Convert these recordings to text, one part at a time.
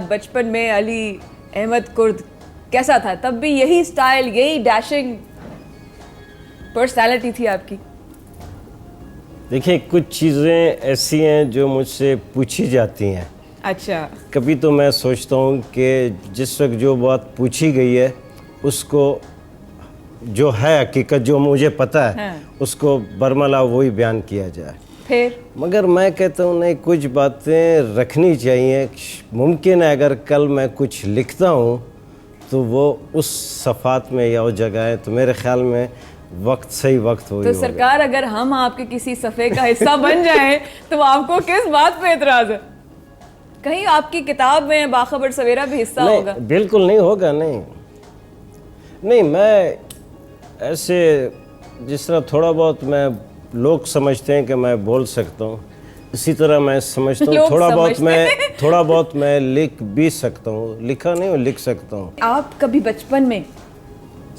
بچپن میں علی احمد کرد کیسا تھا؟ تب بھی یہی سٹائل، یہی ڈیشنگ پرسنالٹی تھی آپ کی؟ دیکھیں کچھ چیزیں ایسی ہیں جو مجھ سے پوچھی جاتی ہیں. اچھا. کبھی تو میں سوچتا ہوں کہ جس وقت جو بات پوچھی گئی ہے اس کو جو ہے حقیقت جو مجھے پتہ ہے اس کو برملا وہی بیان کیا جائے. پھر مگر میں کہتا ہوں نہیں، کچھ باتیں رکھنی چاہیے. ممکن ہے اگر کل میں کچھ لکھتا ہوں تو وہ اس صفحات میں یا اس جگہ ہے، تو میرے خیال میں وقت صحیح وقت وہی تو ہوگا. سرکار اگر ہم آپ کے کسی صفحے کا حصہ بن جائیں تو آپ کو کس بات پہ اعتراض ہے؟ کہیں آپ کی کتاب میں باخبر سویرا بھی حصہ ہوگا؟ نہیں بالکل نہیں ہوگا. نہیں میں ایسے جس طرح تھوڑا بہت میں لوگ سمجھتے ہیں کہ میں بول سکتا ہوں، اسی طرح میں سمجھتا ہوں تھوڑا بہت میں لکھ بھی سکتا ہوں. لکھا نہیں ہوں، لکھ سکتا ہوں. آپ کبھی بچپن میں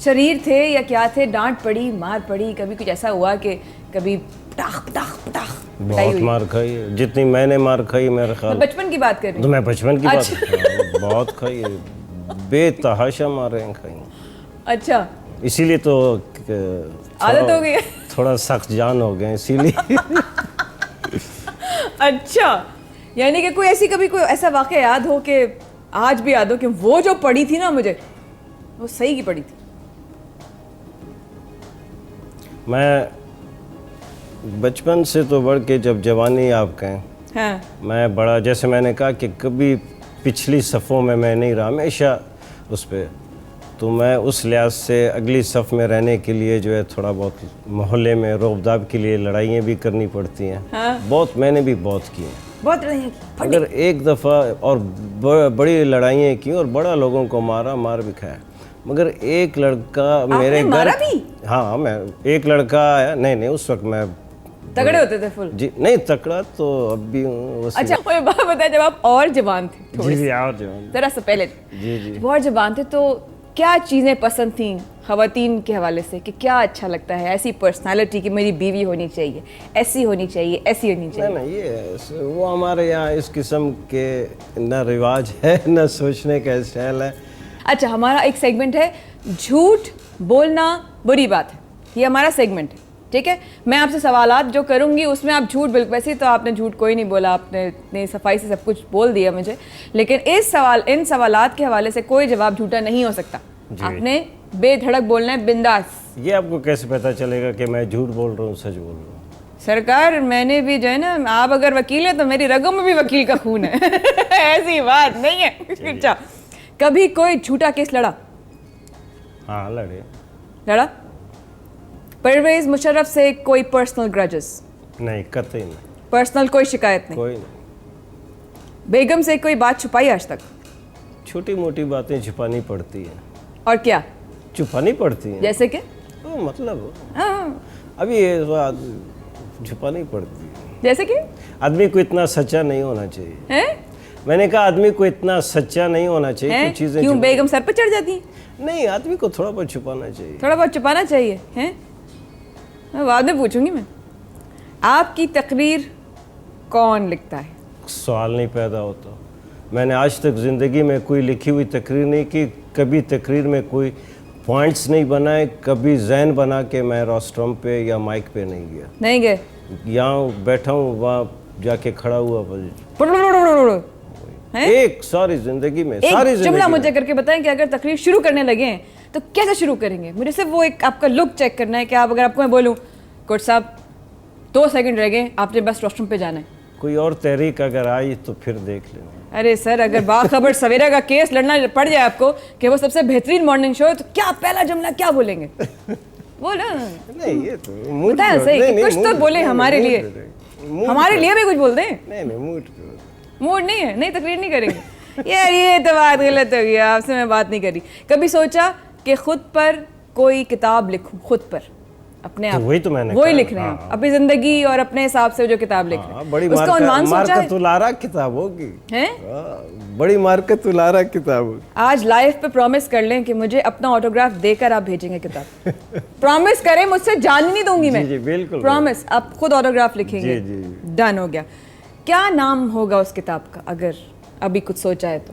شریر تھے یا کیا تھے؟ ڈانٹ پڑی، مار پڑی، کبھی کچھ ایسا ہوا کہ کبھی پٹاخ پٹاخ پٹاخ بہت مار کھائی ہے، جتنی میں نے مار کھائی میرے خیال. بچپن کی بات کر رہی تو میں بچپن کی بات بہت کھائی ہے، بے تحاشا مارے ہیں کھائی. اچھا، اسی لیے تو عادت ہو گئی ہے، تھوڑا سخت جان ہو گئے اسی لیے. اچھا، یعنی کہ کبھی کوئی ایسا واقعہ یاد ہو کہ آج بھی یاد ہو کہ وہ جو پڑی تھی نا مجھے، وہ صحیح کی پڑی تھی؟ میں بچپن سے تو بڑھ کے جب جوانی آپ کہیں، میں بڑا، جیسے میں نے کہا کہ کبھی پچھلی صفوں میں نہیں رہا، ہمیشہ اس پہ. تو میں اس لحاظ سے اگلی صف میں رہنے کے لیے جو ہے تھوڑا بہت محلے میں روب داب کے لیے لڑائیاں بھی کرنی پڑتی ہیں. بہت میں نے بھی بہت کی ہیں. بہت لڑائیاں کی؟ اگر ایک دفعہ اور بڑی لڑائیاں کی اور بڑا لوگوں کو مار بھی کھایا. مگر ایک لڑکا میرے گھر، ہاں میں ایک لڑکا آیا، نہیں اس وقت میں تگڑے ہوتے تھے فل؟ جی نہیں، تکڑا تو اب بھی ہوں. اچھا مجھے بات بتائیں، جب آپ اور جوان تھے، جی اور جوان، ذرا سا پہلے جی اور جوان تھے، تو کیا چیزیں پسند تھیں خواتین کے حوالے سے کہ کیا اچھا لگتا ہے؟ ایسی پرسنالٹی کہ میری بیوی ہونی چاہیے، ایسی ہونی چاہیے، ایسی ہونی چاہیے؟ نہیں یہ وہ ہمارے یہاں اس قسم کے نہ رواج ہے نہ سوچنے کا اسٹائل ہے. اچھا، ہمارا ایک سیگمنٹ ہے جھوٹ بولنا بری بات ہے، یہ ہمارا سیگمنٹ ہے، ٹھیک ہے؟ میں آپ سے سوالات جو کروں گی اس میں آپ جھوٹ بالکل، ویسے تو آپ نے جھوٹ کوئی نہیں بولا، آپ نے اتنی صفائی سے سب کچھ بول دیا مجھے، لیکن ان سوالات کے حوالے سے کوئی جواب جھوٹا نہیں ہو سکتا. آپ نے بے دھڑک بولنا ہے، بنداس. یہ آپ کو کیسے پتہ چلے گا کہ میں جھوٹ بول رہا ہوں سچ بول رہا ہوں؟ سرکار میں نے بھی جو ہے نا، آپ اگر وکیل ہیں تو میری رگوں میں بھی وکیل کا خون ہے. ایسی بات نہیں ہے. اچھا، کبھی کوئی جھوٹا کیس لڑا؟ ہاں لڑا. پرویز مشرف سے کوئی پرسنل گرجز؟ نہیں، قطعی نہیں. پرسنل کوئی شکایت نہیں؟ کوئی نہیں. بیگم سے کوئی بات چھپائی آج تک؟ چھوٹی موٹی باتیں چھپانی پڑتی ہیں. اور کیا چھپانی پڑتی ہیں؟ جیسے کہ مطلب ابھی یہ بات چھپانی پڑتی ہے. جیسے کہ آدمی کو اتنا سچا نہیں ہونا چاہیے. میں نے کہا آدمی کو اتنا سچا نہیں ہونا چاہیے. کچھ چیزیں کیوں بیگم سر پہ چڑھ جاتی ہیں؟ نہیں، آدمی کو تھوڑا بہت چھپانا چاہیے. تھوڑا بہت چھپانا چاہیے ہیں؟ بعد میں پوچھوں گی میں. آپ کی تقریر کون لکھتا ہے؟ سوال نہیں پیدا ہوتا. میں نے آج تک زندگی میں کوئی لکھی ہوئی تقریر نہیں کی. کبھی تقریر میں کوئی پوائنٹس نہیں بنائے. کبھی ذہن بنا کے میں روسٹرم پہ یا مائک پہ نہیں گیا. نہیں گئے؟ یہاں بیٹھا ہوں، وہاں جا کے کھڑا ہوا. ایک ساری زندگی میں ایک جملہ مجھے کر کے بتائیں کہ اگر تقریر شروع کرنے لگے ہیں تو کیسے شروع کریں گے؟ مجھے صرف وہ ایک آپ کا لک چیک کرنا ہے کہ آپ کو میں بولوں کوٹ صاحب 2 سیکنڈ رہ گئے، آپ نے بس روسٹرم پہ جانا ہے. کوئی اور تحریک اگر آئی تو پھر دیکھ لینا. ارے سر، اگر باخبر سویرا کا کیس لڑنا پڑ جائے آپ کو کہ وہ سب سے بہترین مارننگ شو ہے، تو کیا پہلا جملہ کیا بولیں گے؟ بولو. نہیں یہ تو بتائیں صحیح، کچھ تو بولے ہمارے لیے. ہمارے لیے بھی کچھ بول دیں. موڈ نہیں ہے، نہیں تقریر نہیں کریں گے. یار یہ تو بات غلط ہو گئی، آپ سے میں بات نہیں کری. کبھی سوچا کہ خود پر کوئی کتاب لکھوں؟ خود پر اپنے آپ وہی لکھ رہے ہیں اپنی زندگی اور اپنے حساب سے جو کتاب لکھ رہے ہیں، اس کا عنوان سوچا ہے؟ مارکت الارا کتاب ہوگی. بڑی مارکت الارا کتاب ہوگی. آج لائف پہ پرومس کر لیں کہ مجھے اپنا آٹوگراف دے کر آپ بھیجیں گے کتاب. پرومس کریں، مجھ سے جان نہیں دوں گی میں. جی بالکل پرومس. آپ خود آٹوگراف لکھیں گے؟ ڈن ہو گیا. کیا نام ہوگا اس کتاب کا اگر ابھی کچھ سوچا ہے تو؟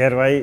ARY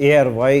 ARY